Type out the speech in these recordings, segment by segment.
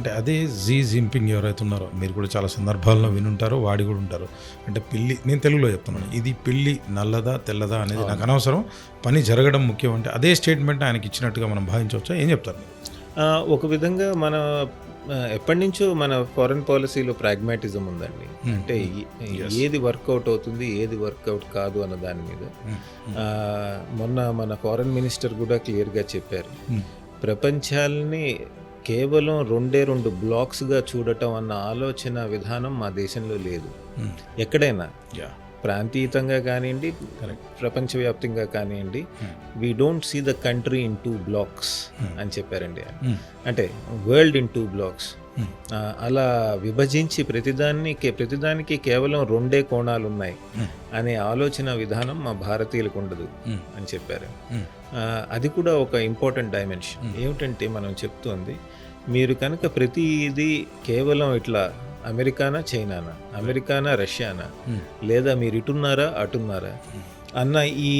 అంటే అదే G Jinping ఎవరైతే ఉన్నారో మీరు కూడా చాలా సందర్భాల్లో వినుంటారో వాడి కూడా ఉంటారు. అంటే పిల్లి, నేను తెలుగులో చెప్తున్నాను, ఇది పిల్లి నల్లదా తెల్లదా అనేది నాకు అనవసరం, పని జరగడం ముఖ్యం అంటే అదే స్టేట్మెంట్ ఆయనకి ఇచ్చినట్టుగా మనం భావించవచ్చా? ఏం చెప్తారు మీరు? ఒక విధంగా మన ఎప్పటి నుంచో మన ఫారెన్ పాలసీలో ప్రాగ్మాటిజం ఉందండి. అంటే ఏది వర్కౌట్ అవుతుంది, ఏది వర్కౌట్ కాదు అన్న దాని మీద మొన్న మన ఫారెన్ మినిస్టర్ కూడా క్లియర్గా చెప్పారు. ప్రపంచాలని కేవలం రెండు బ్లాక్స్గా చూడటం అన్న ఆలోచన విధానం మా దేశంలో లేదు. ఎక్కడైనా ప్రాంతీయంగా కానివ్వండి, ప్రపంచవ్యాప్తంగా కానివ్వండి, we don't see the country in 2 blocks అని చెప్పారండి. అంటే వరల్డ్ ఇన్ 2 blocks. అలా విభజించి ప్రతిదానికి కేవలం 2 కోణాలు ఉన్నాయి అనే ఆలోచన విధానం మా భారతీయులకు ఉండదు అని చెప్పారు. అది కూడా ఒక ఇంపార్టెంట్ డైమెన్షన్. ఏమిటంటే మనం చెప్తోంది, మీరు కనుక ప్రతిదీ కేవలం ఇట్లా అమెరికానా చైనానా, అమెరికానా రష్యానా, లేదా మీరు ఇటున్నారా అటున్నారా అన్న ఈ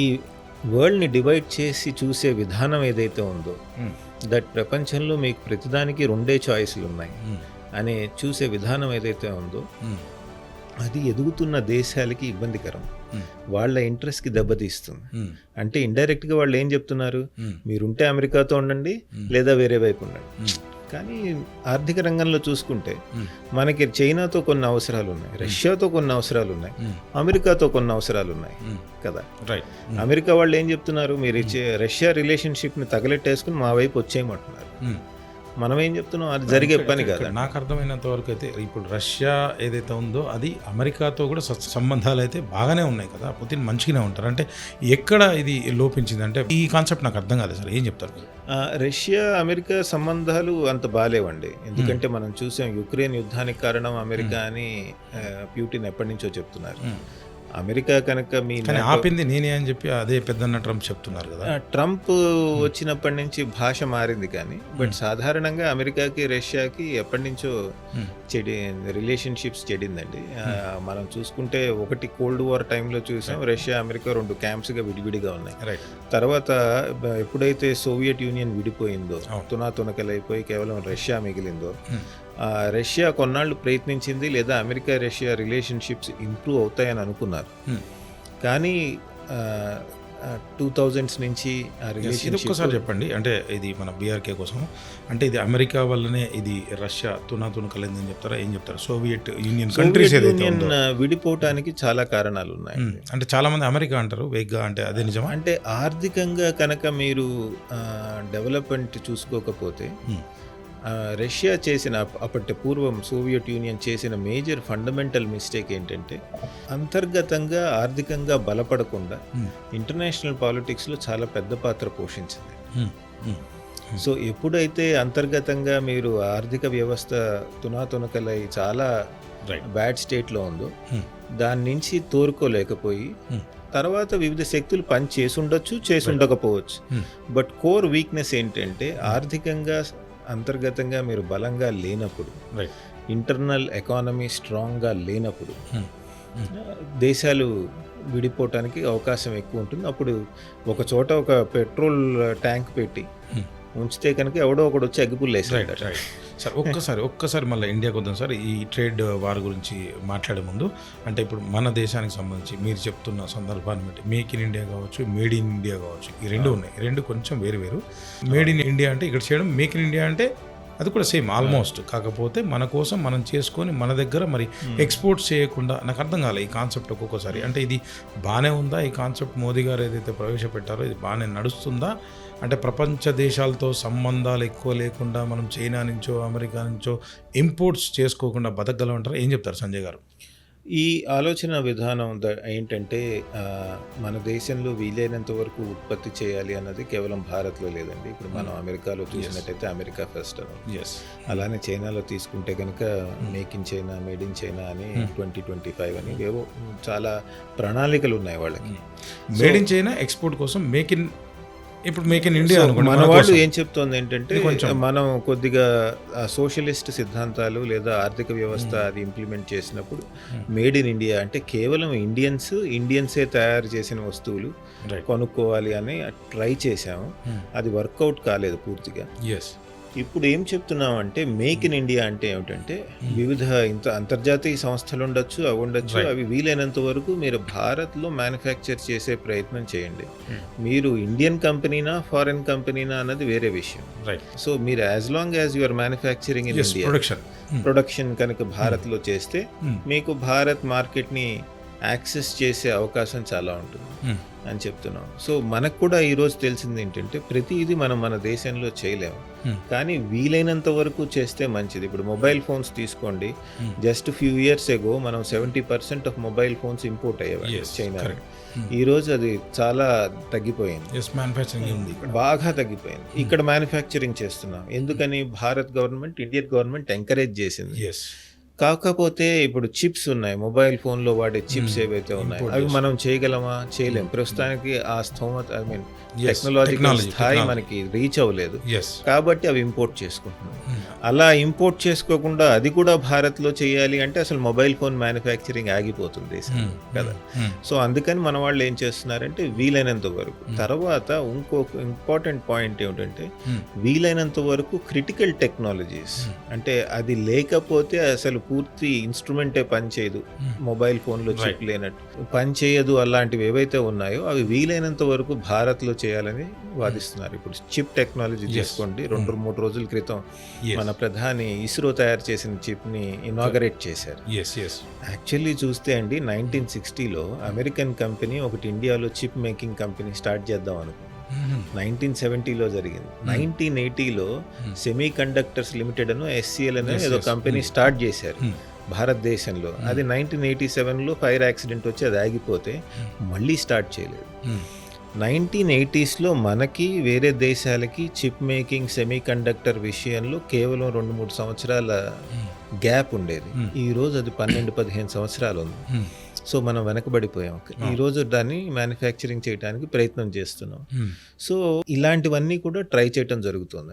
వరల్డ్ని డివైడ్ చేసి చూసే విధానం ఏదైతే ఉందో, దట్ ప్రపంచంలో మీకు ప్రతిదానికి 2 చాయిస్లు ఉన్నాయి అనే చూసే విధానం ఏదైతే ఉందో, అది ఎదుగుతున్న దేశాలకి ఇబ్బందికరం, వాళ్ళ ఇంట్రెస్ట్కి దెబ్బతీస్తుంది. అంటే ఇండైరెక్ట్గా వాళ్ళు ఏం చెప్తున్నారు, మీరుంటే అమెరికాతో ఉండండి లేదా వేరే వైపు ఉండండి. కానీ ఆర్థిక రంగంలో చూసుకుంటే మనకి చైనాతో కొన్ని అవసరాలు ఉన్నాయి, రష్యాతో కొన్ని అవసరాలు ఉన్నాయి, అమెరికాతో కొన్ని అవసరాలు ఉన్నాయి కదా. అమెరికా వాళ్ళు ఏం చెప్తున్నారు, మీరు ఇచ్చే రష్యా రిలేషన్షిప్ని తగలెట్టేసుకుని మా వైపు వచ్చేయమంటున్నారు. మనం ఏం చెప్తున్నాం, అది జరిగే పని కాదు. నాకు అర్థమైనంత వరకు అయితే ఇప్పుడు రష్యా ఏదైతే ఉందో అది అమెరికాతో కూడా సంబంధాలు అయితే బాగానే ఉన్నాయి కదా, పుతిన్ మంచిగానే ఉంటారు. అంటే ఎక్కడ ఇది లోపించింది అంటే ఈ కాన్సెప్ట్ నాకు అర్థం కాలేదు సార్, ఏం చెప్తారు? రష్యా అమెరికా సంబంధాలు అంత బాలేవండి. ఎందుకంటే మనం చూసాం, యుక్రెయిన్ యుద్ధానికి కారణం అమెరికా అని ప్యూటిన్ ఎప్పటి నుంచో చెప్తున్నారు. అమెరికా కనుక ఆపింది నేనే అని చెప్పి అదే పెద్దన్న ట్రంప్ చెప్తున్నారు కదా. ట్రంప్ వచ్చినప్పటి నుంచి భాష మారింది కానీ, బట్ సాధారణంగా అమెరికాకి రష్యాకి ఎప్పటి నుంచో రిలేషన్షిప్స్ చెడిందండి. మనం చూసుకుంటే ఒకటి కోల్డ్ వార్ టైంలో చూసాం, రష్యా అమెరికా 2 క్యాంప్స్గా విడివిడిగా ఉన్నాయి. తర్వాత ఎప్పుడైతే సోవియట్ యూనియన్ విడిపోయిందో, తునాతునకలైపోయి కేవలం రష్యా మిగిలిందో, రష్యా కొన్నాళ్ళు ప్రయత్నించింది, లేదా అమెరికా రష్యా రిలేషన్షిప్స్ ఇంప్రూవ్ అవుతాయని అనుకున్నారు. కానీ 2000s నుంచి ఒక్కసారి చెప్పండి, అంటే ఇది మన బీఆర్కే కోసం, అంటే ఇది అమెరికా వల్లనే ఇది రష్యా తునాతునకలైందని చెప్తారా, ఏం చెప్తారు? సోవియట్ యూనియన్ కంట్రీస్ విడిపోవటానికి చాలా కారణాలు ఉన్నాయి. అంటే చాలా మంది అమెరికా అంటారు వేగ్గా, అంటే అదే నిజమా? అంటే ఆర్థికంగా కనుక మీరు డెవలప్మెంట్ చూసుకోకపోతే, రష్యా చేసిన అప్పటి పూర్వం సోవియట్ యూనియన్ చేసిన మేజర్ ఫండమెంటల్ మిస్టేక్ ఏంటంటే, అంతర్గతంగా ఆర్థికంగా బలపడకుండా ఇంటర్నేషనల్ పాలిటిక్స్లో చాలా పెద్ద పాత్ర పోషించింది. సో ఎప్పుడైతే అంతర్గతంగా మీరు ఆర్థిక వ్యవస్థ తునాతునకలై చాలా బ్యాడ్ స్టేట్లో ఉందో, దాని నుంచి తోరుకోలేకపోయి తర్వాత వివిధ శక్తులు పని చేసుండొచ్చు, చేసుండకపోవచ్చు, బట్ కోర్ వీక్నెస్ ఏంటంటే ఆర్థికంగా అంతర్గతంగా మీరు బలంగా లేనప్పుడు, ఇంటర్నల్ ఎకానమీ స్ట్రాంగ్గా లేనప్పుడు దేశాలు విడిపోవటానికి అవకాశం ఎక్కువ ఉంటుంది. అప్పుడు ఒక చోట ఒక పెట్రోల్ ట్యాంక్ పెట్టి ఉంచితే కనుక ఎవడో ఒకడు వచ్చి అగ్గిపుల్లేసాడు. సార్ ఒక్కసారి మళ్ళీ ఇండియాకి వద్దాం సార్. ఈ ట్రేడ్ వార్ గురించి మాట్లాడే ముందు, అంటే ఇప్పుడు మన దేశానికి సంబంధించి మీరు చెప్తున్న సందర్భాన్ని బట్టి మేక్ ఇన్ ఇండియా కావచ్చు, మేడ్ ఇన్ ఇండియా కావచ్చు, ఈ 2 ఉన్నాయి. 2 కొంచెం వేరు. మేడ్ ఇన్ ఇండియా అంటే ఇక్కడ చేయడం, మేక్ ఇన్ ఇండియా అంటే అది కూడా సేమ్ ఆల్మోస్ట్. కాకపోతే మన కోసం మనం చేసుకొని మన దగ్గర మరి ఎక్స్పోర్ట్స్ చేయకుండా, నాకు అర్థం కాలే ఈ కాన్సెప్ట్ ఒక్కొక్కసారి. అంటే ఇది బాగానే ఉందా ఈ కాన్సెప్ట్? మోదీ గారు ఏదైతే ప్రవేశపెట్టారో ఇది బాగానే నడుస్తుందా? అంటే ప్రపంచ దేశాలతో సంబంధాలు ఎక్కువ లేకుండా మనం చైనా నుంచో అమెరికా నుంచో ఇంపోర్ట్స్ చేసుకోకుండా బతకగలమంటారు? ఏం చెప్తారు సంజయ్ గారు? ఈ ఆలోచన విధానం ఏంటంటే, మన దేశంలో వీలైనంత వరకు ఉత్పత్తి చేయాలి అన్నది కేవలం భారత్లో లేదండి. ఇప్పుడు మనం అమెరికాలో చూసినట్టయితే అమెరికా ఫస్ట్, అలానే చైనాలో తీసుకుంటే కనుక make in China, made in China అని 2025 అని ఏవో చాలా ప్రణాళికలు ఉన్నాయి వాళ్ళకి. మేడ్ ఇన్ చైనా ఎక్స్పోర్ట్ కోసం, మేక్ ఇన్ ఇప్పుడు మేక్ ఇన్ ఇండియా మన వాళ్ళు ఏం చెప్తోంది ఏంటంటే, మనం కొద్దిగా సోషలిస్ట్ సిద్ధాంతాలు లేదా ఆర్థిక వ్యవస్థ అది ఇంప్లిమెంట్ చేసినప్పుడు మేడ్ ఇన్ ఇండియా అంటే కేవలం ఇండియన్సే తయారు చేసిన వస్తువులు కొనుక్కోవాలి అని ట్రై చేశాము. అది వర్కౌట్ కాలేదు పూర్తిగా. ఇప్పుడు ఏం చెప్తున్నామంటే మేక్ ఇన్ ఇండియా అంటే ఏమిటంటే వివిధ అంతర్జాతీయ సంస్థలు ఉండొచ్చు, అవి ఉండొచ్చు, అవి వీలైనంత వరకు మీరు భారత్లో మ్యానుఫ్యాక్చర్ చేసే ప్రయత్నం చేయండి. మీరు ఇండియన్ కంపెనీనా ఫారెన్ కంపెనీనా అన్నది వేరే విషయం. రైట్. సో మీరు as long as your manufacturing in India, production కనుక భారత్లో చేస్తే మీకు భారత్ మార్కెట్ని యాక్సెస్ చేసే అవకాశం చాలా ఉంటుంది అని చెప్తున్నాం. సో మనకు కూడా ఈరోజు తెలిసింది ఏంటంటే ప్రతిదీ మనం మన దేశంలో చేయలేము, కానీ వీలైనంత వరకు చేస్తే మంచిది. ఇప్పుడు మొబైల్ ఫోన్స్ తీసుకోండి, జస్ట్ ఫ్యూ ఇయర్స్ ఎగో మనం 70% ఆఫ్ మొబైల్ ఫోన్స్ ఇంపోర్ట్ అయ్యేవాళ్ళు చైనా. ఈరోజు అది చాలా తగ్గిపోయింది, బాగా తగ్గిపోయింది. ఇక్కడ మ్యానుఫ్యాక్చరింగ్ చేస్తున్నాం. ఎందుకని? Bharat government, Indian government encourage చేసింది. కాకపోతే ఇప్పుడు చిప్స్ ఉన్నాయి, మొబైల్ ఫోన్లో వాడే చిప్స్ ఏవైతే ఉన్నాయో అవి మనం చేయగలమా? చేయలేం. ప్రస్తుతానికి ఆ స్థోమత, ఐ మీన్ టెక్నాలజికల్ స్థాయి మనకి రీచ్ అవ్వలేదు, కాబట్టి అవి ఇంపోర్ట్ చేసుకుంటున్నాం. అలా ఇంపోర్ట్ చేసుకోకుండా అది కూడా భారత్లో చేయాలి అంటే అసలు మొబైల్ ఫోన్ మ్యానుఫ్యాక్చరింగ్ ఆగిపోతుంది కదా. సో అందుకని మన వాళ్ళు ఏం చేస్తున్నారంటే వీలైనంత వరకు. తర్వాత ఇంకొక ఇంపార్టెంట్ పాయింట్ ఏమిటంటే వీలైనంత వరకు క్రిటికల్ టెక్నాలజీస్, అంటే అది లేకపోతే అసలు పూర్తి ఇన్స్ట్రుమెంటే పనిచేయదు, మొబైల్ ఫోన్లో చిప్ లేనట్టు పనిచేయదు, అలాంటివి ఏవైతే ఉన్నాయో అవి వీలైనంత వరకు భారత్లో చేయాలని వాదిస్తున్నారు. ఇప్పుడు చిప్ టెక్నాలజీ తీసుకోండి, 2-3 రోజుల క్రితం మన ప్రధాని ఇస్రో తయారు చేసిన చిప్ ని ఇనాగరేట్ చేశారు. యాక్చువల్లీ చూస్తే అండి 1960లో అమెరికన్ కంపెనీ ఒకటి ఇండియాలో చిప్ మేకింగ్ కంపెనీ స్టార్ట్ చేద్దాం అనుకుంది. 1970లో జరిగింది. 1980లో సెమీ కండక్టర్స్ లిమిటెడ్ అను SCL అనే ఏదో కంపెనీ స్టార్ట్ చేశారు భారతదేశంలో. అది 1987లో ఫైర్ యాక్సిడెంట్ వచ్చి అది ఆగిపోతే మళ్ళీ స్టార్ట్ చేయలేదు. 1980sలో మనకి వేరే దేశాలకి చిప్ మేకింగ్, సెమీ కండక్టర్ విషయంలో కేవలం 2-3 సంవత్సరాల గ్యాప్ ఉండేది. ఈరోజు అది 12-15 సంవత్సరాలు ఉంది. సో మనం వెనకబడిపోయాం. ఈరోజు దాన్ని మ్యానుఫ్యాక్చరింగ్ చేయడానికి ప్రయత్నం చేస్తున్నాం. సో ఇలాంటివన్నీ కూడా ట్రై చేయటం జరుగుతుంది.